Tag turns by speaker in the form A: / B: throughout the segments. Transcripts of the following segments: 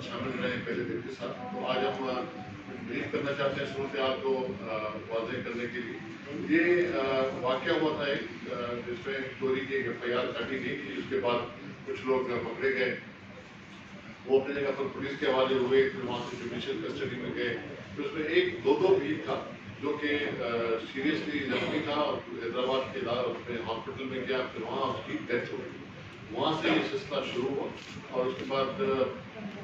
A: साथ शामिल रहे पहले दिन के साथ। तो आज हम ब्रीफ करना चाहते हैं सूरत-ए-हाल को वाज़ेह करने के लिए। ये वाक़या हुआ था एक जिसमें चोरी की एक FIR काटी गई थी, उसके बाद कुछ लोग पकड़े गए, वो अपनी जगह पर पुलिस के हवाले हुए, फिर वहाँ से जुडिशियल कस्टडी में गए। फिर उसमें एक दो भीड़ था जो कि सीरियसली जख्मी था और हैदराबाद के हॉस्पिटल में गया, फिर वहाँ उसकी डेथ हो गई। वहाँ से ये सिलसिला शुरू हुआ और उसके बाद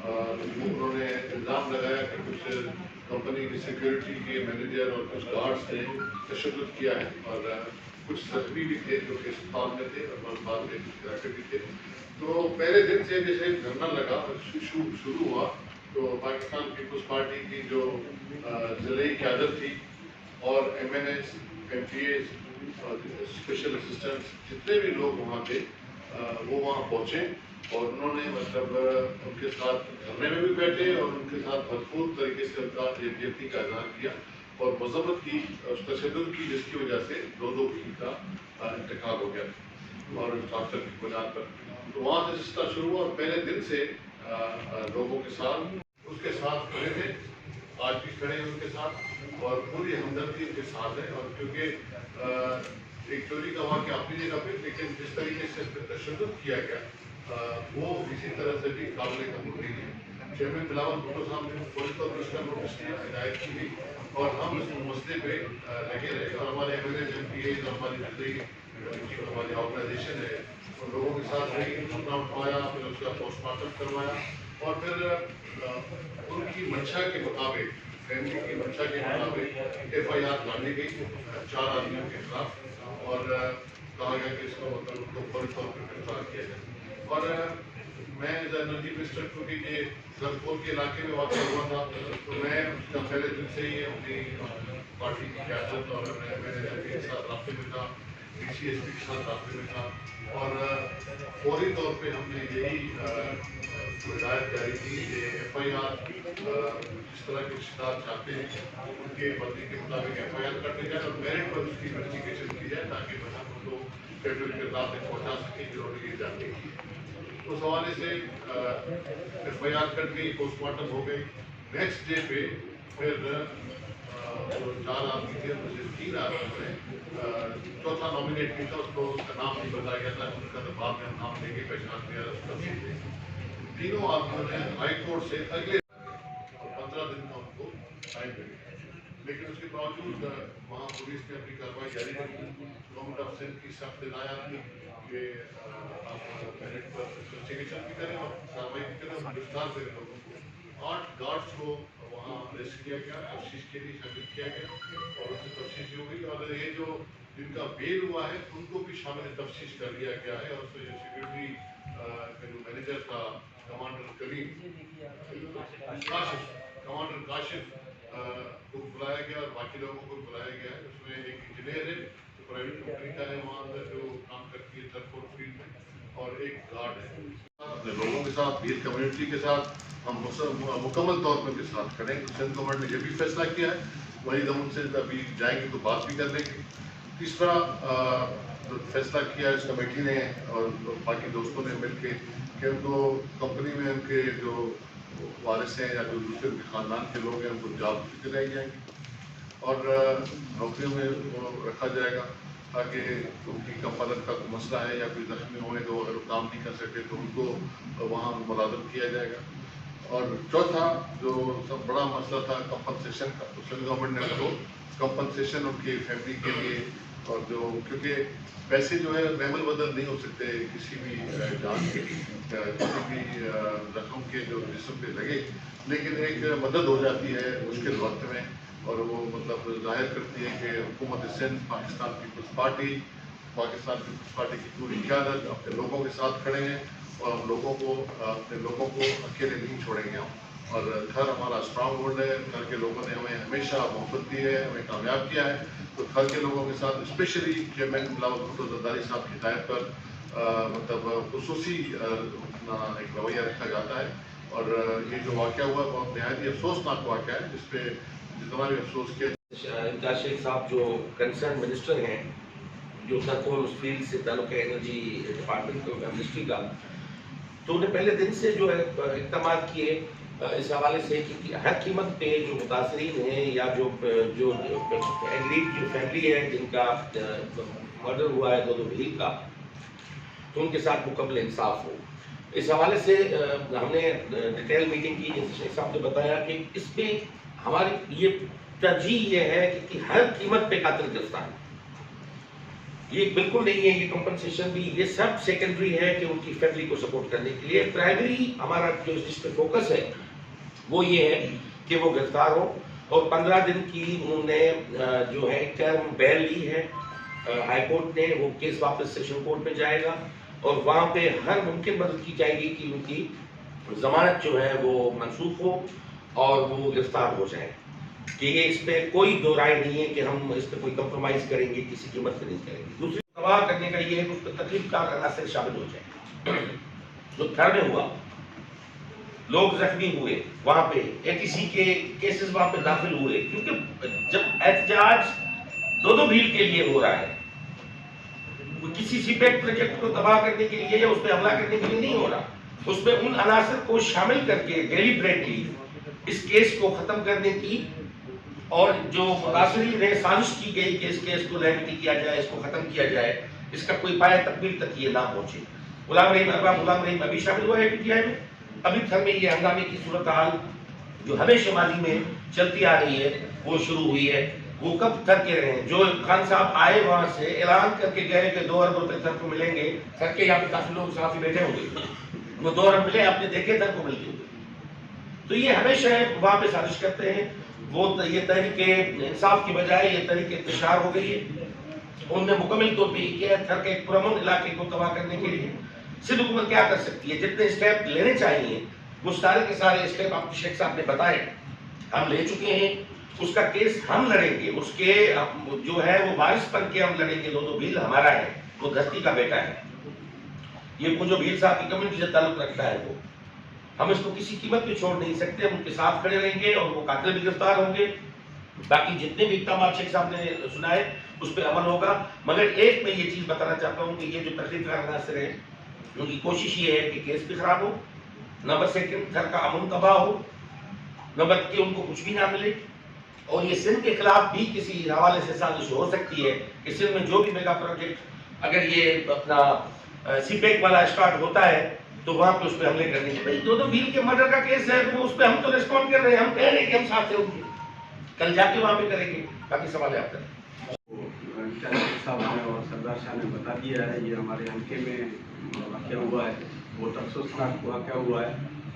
A: उन्होंने इल्ज़ाम लगाया कि कुछ कंपनी की सिक्योरिटी के मैनेजर और कुछ गार्ड्स ने तशद्दुद किया है और कुछ जख्मी भी थे जो कि अस्पताल में थे और बाद में कुछ घाटे भी थे। तो पहले दिन से जैसे धरना लगा शुरू हुआ तो पाकिस्तान पीपल्स पार्टी की जो ज़िले क़यादत थी और MNAs, MPAs, स्पेशल असिस्टेंट्स जितने भी लोग वहाँ थे वो वहाँ पहुँचे और उन्होंने मतलब उनके साथ धरने में भी बैठे और उनके साथ भरपूर तरीके से उनका यकजहती का इज़हार किया और मज़म्मत की तशद्दुद की, जिसकी वजह से दो भीड़ का इंतकाल हो गया और डॉक्टर की बुनियाद पर। तो वहाँ से सिलसिला शुरू हुआ और पहले दिन से लोगों के साथ उसके साथ खड़े थे, आज भी खड़े हैं उनके साथ और पूरी हमदर्दी उनके साथ है। और क्योंकि एक चोरी का वाक़या अपनी जगह पे, लेकिन जिस तरीके से तशद्दुद किया गया वो किसी तरह से भी काबिल कबूल नहीं है। चेयरमैन बिलावल भुट्टो साहब ने फौरी तौर पर इसका नोटिस लिया, हिदायत की गई और हम इस मसले पे लगे रहे और हमारे MNAs, MPAs और हमारी ऑर्गेनाइजेशन है उन लोगों के साथ रही, मुद्दा उठवाया, फिर उसका पोस्टमार्टम करवाया और फिर उनकी मंशा के मुताबिक, फैमिली की मंशा के मुताबिक FIR डाली गई 4 आदमियों के खिलाफ और कहा गया कि इसको मतलब उनको फौरी तौर पर गिरफ्तार किया जाए। और मैं एज एनर्जी मिनिस्टर, क्योंकि ये गलकोट के इलाके में वाक़या हुआ था, तो मैं उसका पहले दिन से ही अपनी पार्टी की क़यादत और MNAs के साथ राब्ते में था, DCSP के साथ राब्ते में था और फौरी तौर पे हमने यही हिदायत जारी की कि FIR जिस तरह के शिकार चाहते हैं उनके बदले के मुताबिक FIR करने जाए और मेरिट पर उसकी इन्वेस्टिगेशन की जाए ताकि बच्चों को फेडरल किरदार तक पहुँचा सके जिन्होंने ये जानती की। उस हवाले से FIR कट गई, पोस्टमार्टम हो गई। नेक्स्ट डे पे फिर जो 4 आदमी थे उनमें से 3 आदमियों ने चौथा नॉमिनेट किया था, उसको उसका नाम नहीं बताया गया था, उनका तो बाद में नाम लेके पहचान दिया उसका। तीनों आदमियों ने हाई कोर्ट से अगले 15 दिन का उनको टाइम मिला, लेकिन उसके बावजूद वहाँ पुलिस ने अपनी कार्रवाई जारी रखी। गवर्नमेंट ऑफ सिंध की सख्त हिदायत थी कि आप मेरिट पर इन्वेस्टिगेशन भी करें और कार्रवाई भी करें और गिरफ्तार करें लोगों को। 8 गार्ड्स को वहाँ अरेस्ट किया गया, तफ्तीश के लिए शामिल किया गया और उनसे तफ्तीश हो गई और ये जो जिनका बेल हुआ है उनको भी शामिल तफ्तीश कर लिया गया है और उसमें जो सिक्योरिटी का जो मैनेजर था कमांडर काशिफ को बुलाया गया और बाकी लोगों को बुलाया गया है। उसमें एक इंजीनियर है जो प्राइवेट कंपनी का है वहाँ अंदर जो काम करती है थर्ड फील्ड में और एक गार्ड है। अपने लोगों के साथ, भील कम्युनिटी के साथ हम मुकम्मल तौर पर के साथ खड़े हैं। तो सिंध गवर्नमेंट ने ये भी फैसला किया है, वही हम उनसे अभी जाएंगे तो बात भी कर लेंगे। तीसरा फैसला किया इस कमेटी ने और बाकी दोस्तों ने मिलकर कि उनको कंपनी में उनके जो वारिस हैं या जो दूसरे ख़ानदान के लोग हैं उनको जॉब दिलाई जाएंगी और नौकरियों में वो रखा जाएगा ताकि उनकी कफालत का कोई मसला है या कोई जख्मी हुए तो अगर वो काम नहीं कर सके तो उनको वहाँ मुलाज़म किया जाएगा। और चौथा जो सब बड़ा मसला था कंपनसेशन का, तो सेंट्रल गवर्नमेंट ने उनको कंपनसेशन उनकी फैमिली के लिए और जो क्योंकि पैसे जो है महमल बदल नहीं हो सकते किसी भी जान के किसी भी रकम के जो जिस्म पे लगे, लेकिन एक मदद हो जाती है मुश्किल वक्त में और वो मतलब जाहिर करती है कि हुकूमत सिंध पाकिस्तान पीपल्स पार्टी की पूरी क़यादत अपने लोगों के साथ खड़े हैं और हम लोगों को अपने लोगों को अकेले नहीं छोड़ेंगे हम। और घर हमारा स्ट्रांग होल्ड है, घर के लोगों ने हमें हमेशा मोहब्बत दी है, हमें कामयाब किया है। तो घर के लोगों के साथ स्पेशली चेयरमैन बिलावल भुट्टो ज़रदारी साहब की हिदायत पर मतलब खुसूसी एक रवैया रखा जाता है। और ये जो वाक़या हुआ बहुत नहायत ही अफसोसनाक वाक़या है जिस पर जितना भी अफसोस किया।
B: इम्तियाज़ शेख साहब जो कंसर्न मिनिस्टर हैं, जो सरकोल उस फील्ड से ताल्लुक़ है एनर्जी डिपार्टमेंट मिनिस्ट्री का, तो उन्हें पहले दिन से जो है इक़दाम किए اس حوالے سے کہ ہر قیمت پہ جو متاثرین ہیں یا جو ایگریڈ جو فیملی ہے جن کا مرڈر ہوا ہے دو بھیل کا، تو ان کے ساتھ مکمل انصاف ہو. اس حوالے سے ہم نے ڈیٹیل میٹنگ کی، جیسے شیخ صاحب نے بتایا کہ اس میں ہماری یہ ترجیح یہ ہے کہ ہر قیمت پہ قاتل گرفتار. یہ بالکل نہیں ہے، یہ کمپنسیشن بھی یہ سب سیکنڈری ہے کہ ان کی فیملی کو سپورٹ کرنے کے لیے. پرائمری ہمارا جو جس پہ فوکس ہے وہ یہ ہے کہ وہ گرفتار ہو، اور 15 دن کی انہوں نے جو ہے ٹرم بیل لی ہے ہائی کورٹ نے. وہ کیس واپس سیشن کورٹ میں جائے گا اور وہاں پہ ہر ممکن مدد کی جائے گی کہ ان کی ضمانت جو ہے وہ منسوخ ہو اور وہ گرفتار ہو جائے. کہ یہ اس پہ کوئی دو رائے نہیں ہے کہ ہم اس پہ کوئی کمپرومائز کریں گے، کسی قیمت پہ نہیں کریں گے. دوسری تباہ کرنے کا یہ ہے کہ اس پہ تکلیف کا عناصر شامل ہو جائے. جو تھر میں ہوا، لوگ زخمی ہوئے وہاں پہ، ATC کے کیسز وہاں پہ داخل ہوئے، کیونکہ جب احتجاج دو بھیل کے لیے ہو رہا ہے، کسی سی پیک پروجیکٹ کو تباہ کرنے کے لیے یا اس پہ حملہ کرنے کے لیے نہیں ہو رہا. اس میں ان عناصر کو شامل کر کے ڈیلیبریٹلی اس کیس کو ختم کرنے کی، اور جو متاثرین نے سازش کی گئی کہ اس کیس کو لیگیٹی کیا جائے، اس کو ختم کیا جائے، اس کا کوئی پایہ تکمیل تک یہ نہ پہنچے. غلام رحیم ابھی شامل ہوا ہے PTI میں. ابھی تھر میں یہ ہنگامے کی صورتحال جو ہمیشہ ماضی میں چلتی آ رہی ہے وہ شروع ہوئی ہے. وہ کب تھر کے رہے ہیں؟ جو خان صاحب آئے وہاں سے اعلان کر کے گئے کہ 2 ارب روپے تھر کو ملیں گے. تھر کے یہاں پہ کافی لوگ صحافی بیٹھے ہوں گے، وہ 2 ارب ملے، آپ نے دیکھے تھر کو ملتے ہوئے. تو یہ ہمیشہ وہاں پہ سازش کرتے ہیں. وہ یہ تحریک انصاف کی بجائے یہ تحریک انتشار ہو گئی ہے. انہوں نے مکمل طور پہ یہ کیا ہے تھر کے ایک پرامن علاقے کو تباہ کرنے کے لیے. سندھ حکومت کیا کر سکتی ہے؟ جتنے اسٹیپ لینے چاہیے وہ سارے کے سارے اسٹیپ آپ شیخ صاحب نے بتائے ہم لے چکے ہیں. اس کا کیس ہم لڑیں گے، اس کے جو ہے وہ وارث بن کے ہم لڑیں گے. دو بھیل ہمارا ہے، وہ دھرتی کا بیٹا ہے. یہ جو بھیل صاحب کی کمیونٹی سے تعلق رکھتا ہے وہ ہم اس کو کسی قیمت پہ چھوڑ نہیں سکتے. ہم ان کے ساتھ کھڑے رہیں گے اور وہ قاتل بھی گرفتار ہوں گے. باقی جتنے بھی اقدامات شیخ صاحب نے سنائے اس پہ عمل ہوگا. مگر ایک میں یہ چیز بتانا چاہتا ہوں کہ یہ جو تکلیف کا عناصر ہیں ان کی کوشش یہ ہے کہ کیس بھی خراب ہو، نمبر سیکنڈ تھر کا امن تباہ ہو، نمبر کہ ان کو کچھ بھی نہ ملے. اور یہ سندھ کے خلاف بھی کسی حوالے سے سازش ہو سکتی ہے کہ سندھ میں جو بھی میگا پروجیکٹ اگر یہ اپنا سی پیک والا اسٹارٹ ہوتا ہے تو وہاں پہ اس پہ حملے کرنے کے بھائی دو بھیل کے مرڈر کا کیس ہے تو اس پہ ہم تو ریسپونڈ کر رہے ہیں. ہم کہہ رہے ہیں کہ ہم ساتھ ہوں گے، کل جا کے وہاں پہ کریں گے. باقی سوال ہے آپ کا.
C: صاحب نے اور سردار شاہ نے بتا دیا ہے. یہ ہمارے حلقے میں واقعہ ہوا ہے، بہت افسوسناک واقعہ ہوا ہے.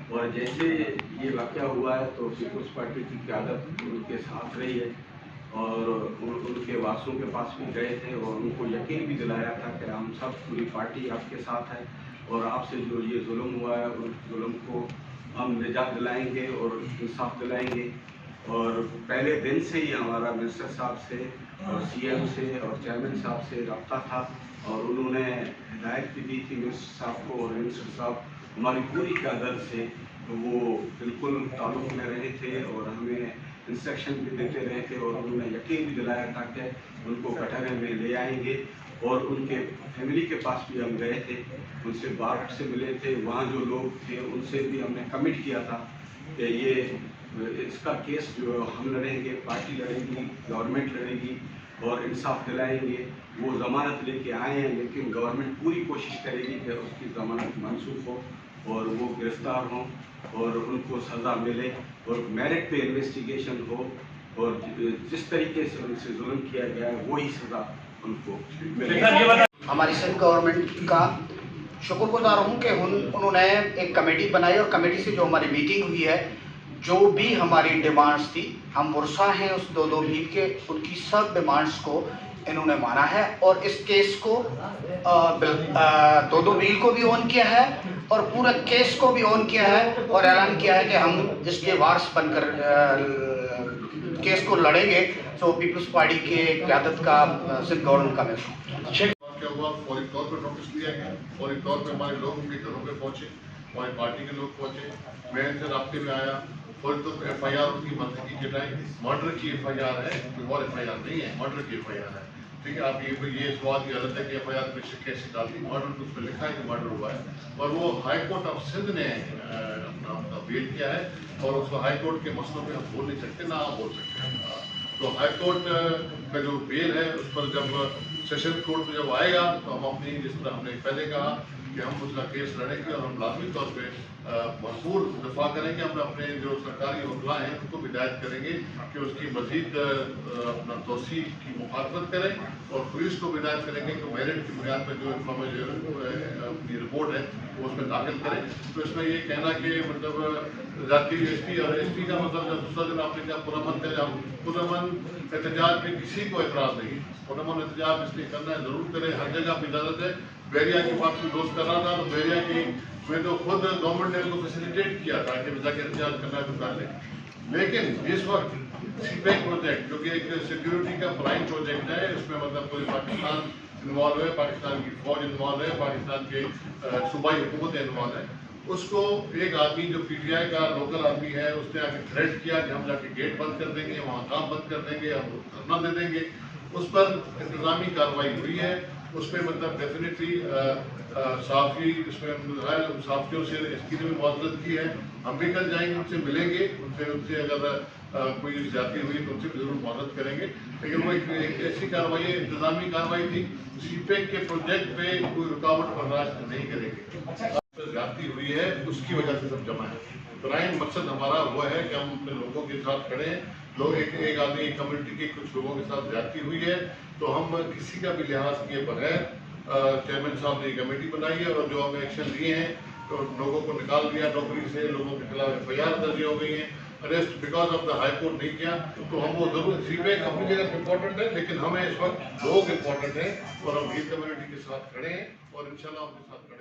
C: اور جیسے یہ واقعہ ہوا ہے تو پیپلز پارٹی کی قیادت ان کے ساتھ رہی ہے اور ان کے وارثوں کے پاس بھی گئے تھے اور ان کو یقین بھی دلایا تھا کہ ہم سب پوری پارٹی آپ کے ساتھ ہے اور آپ سے جو یہ ظلم ہوا ہے اس ظلم کو ہم نجات دلائیں گے اور انصاف دلائیں گے. اور پہلے دن سے ہی ہمارا منسٹر صاحب سے اور CM سے اور چیئرمین صاحب سے رابطہ تھا اور انہوں نے ہدایت بھی دی تھی منسٹر صاحب کو. اور منسٹر صاحب ہماری پوری قیادت سے وہ بالکل تعلق میں رہے تھے اور ہمیں انسٹرکشن بھی دیتے رہے تھے اور انہوں نے یقین بھی دلایا تھا کہ ان کو کٹہرے میں لے آئیں گے. اور ان کے فیملی کے پاس بھی ہم گئے تھے، ان سے بات سے ملے تھے. وہاں جو لوگ تھے ان سے بھی ہم نے کمٹ کیا تھا کہ یہ اس کا کیس جو ہم لڑیں گے، پارٹی لڑے گی، گورنمنٹ لڑے گی اور انصاف دلائیں گے. وہ ضمانت لے کے آئے ہیں لیکن گورنمنٹ پوری کوشش کرے گی کہ اس کی ضمانت منسوخ ہو اور وہ گرفتار ہوں اور ان کو سزا ملے اور میرٹ پہ انویسٹیگیشن ہو اور جس طریقے سے ان سے ظلم کیا گیا ہے وہی سزا ان کو ملے.
D: ہماری سندھ گورنمنٹ کا شکر گزار ہوں کہ انہوں نے ایک کمیٹی بنائی اور کمیٹی سے جو ہماری میٹنگ ہوئی ہے، جو بھی ہماری ڈیمانڈس تھی، ہم ورثہ ہیں اس دو بھیل کے، ان کی سب ڈیمانڈس کو انہوں نے مانا ہے اور اس کیس کو دو بھیل کو بھی اون کیا ہے اور پورا کیس کو بھی اون کیا ہے اور اعلان کیا ہے کہ ہم اس کے وارث بن کر کیس کو لڑیں گے. تو پیپلز پارٹی کے قیادت کا سندھ گورنمنٹ کا محسوس
A: کیا ہوا، فوری طور پر نوٹس دیا گیا، فوری طور پہ ہمارے لوگ ان کے گھروں پہ پہنچے، ہماری پارٹی کے لوگ پہنچے، میں ان سے رابطے میں آیا. فوری طور پہ FIR ان کی منطقی کٹائی. مرڈر کی FIR ہے، کوئی اور FIR نہیں ہے، مرڈر کی FIR ہے. ठीक है, आप ये सवाल की हालत है कि FIR में कैसे डालती, मर्डर तो उसमें लिखा है कि मर्डर हुआ है, और वो हाई कोर्ट ऑफ सिंध ने अपना अपील किया है, और उसको हाई कोर्ट के मसलों पे हम बोल नहीं सकते, ना आप बोल सकते हैं। तो हाई कोर्ट का जो बेल है उस पर जब सेशन कोर्ट में जब आएगा तो हम अपनी, जिस तरह हमने पहले कहा कि हम उसका केस लड़ेंगे और हम लाजमी तौर पे भरपूर दफा करेंगे। हम अपने जो सरकारी वकला हैं उनको हिदायत करेंगे कि उसकी मजीद अपना दोषी की मुखातबत करें, और पुलिस को हिदायत करेंगे कि मेरिट की बुनियाद पर जो इंफॉर्मेशन अपनी रिपोर्ट है वो उसमें दाखिल करें। तो इसमें ये कहना कि मतलब जाती SP और SP का मतलब दूसरा दिन आपने कहा पुरअमन का, पुरअमन एहतजाज में किसी को एतराज़ नहीं है, पुरअमन एहतजाज इसलिए करना है, ज़रूर करें, हर जगह पर इजाज़त है। बैरिया की बात कोई दोस्त कर रहा था तो बैरिया की में तो खुद गवर्नमेंट ने उनको फैसिलिटेट किया था कि जाके एहतजाज करना है तो कर लें, लेकिन इस वक्त CPEC प्रोजेक्ट जो कि एक सिक्योरिटी का प्राइम प्रोजेक्ट है, इसमें मतलब पूरे पाकिस्तान इन्वॉल्व है, पाकिस्तान की फौज इन्वॉल्व है, पाकिस्तान के सूबाई हुकूमत इन्वॉल्व है, उसको एक आदमी जो PTI का लोकल आदमी है उसने आके थ्रेट किया कि हम जाके गेट बंद कर देंगे, वहाँ काम बंद कर देंगे, हम धरना दे देंगे। उस पर इंतजामी कार्रवाई हुई है, उसमें मतलब डेफिनेटली साफ़ी इसमें साफ़ियों से SP ने भी मुआवजत की है। हम भी कल जाएंगे, उनसे मिलेंगे, उनसे अगर कोई ज्यादती हुई तो उनसे भी जरूर मदद करेंगे, लेकिन वो एक ऐसी कार्रवाई इंतजामी कार्रवाई थी। CPEC के प्रोजेक्ट पे कोई रुकावट बर्दाश्त नहीं करेंगे। ज्यादती हुई है उसकी वजह से सब जमा है। प्राइम मकसद हमारा वो है कि हम अपने लोगों के साथ खड़े हैं। लोग एक आदमी कम्युनिटी के कुछ लोगों के साथ ज्यादती हुई है तो हम किसी का भी लिहाज किए बगैर चेयरमैन साहब ने कमेटी बनाई है, और जो हम एक्शन लिए हैं तो लोगों को निकाल दिया नौकरी से, लोगों के खिलाफ FIR दर्ज हो गई है, arrest because of the high court नहीं किया। तो हम वो जरूर CPEC अपनी जगह इम्पोर्टेंट है, लेकिन हमें इस वक्त लोग इम्पोर्टेंट हैं, और हम हिंद कम्युनिटी के साथ खड़े हैं और इंशाल्लाह उनके साथ खड़े हैं।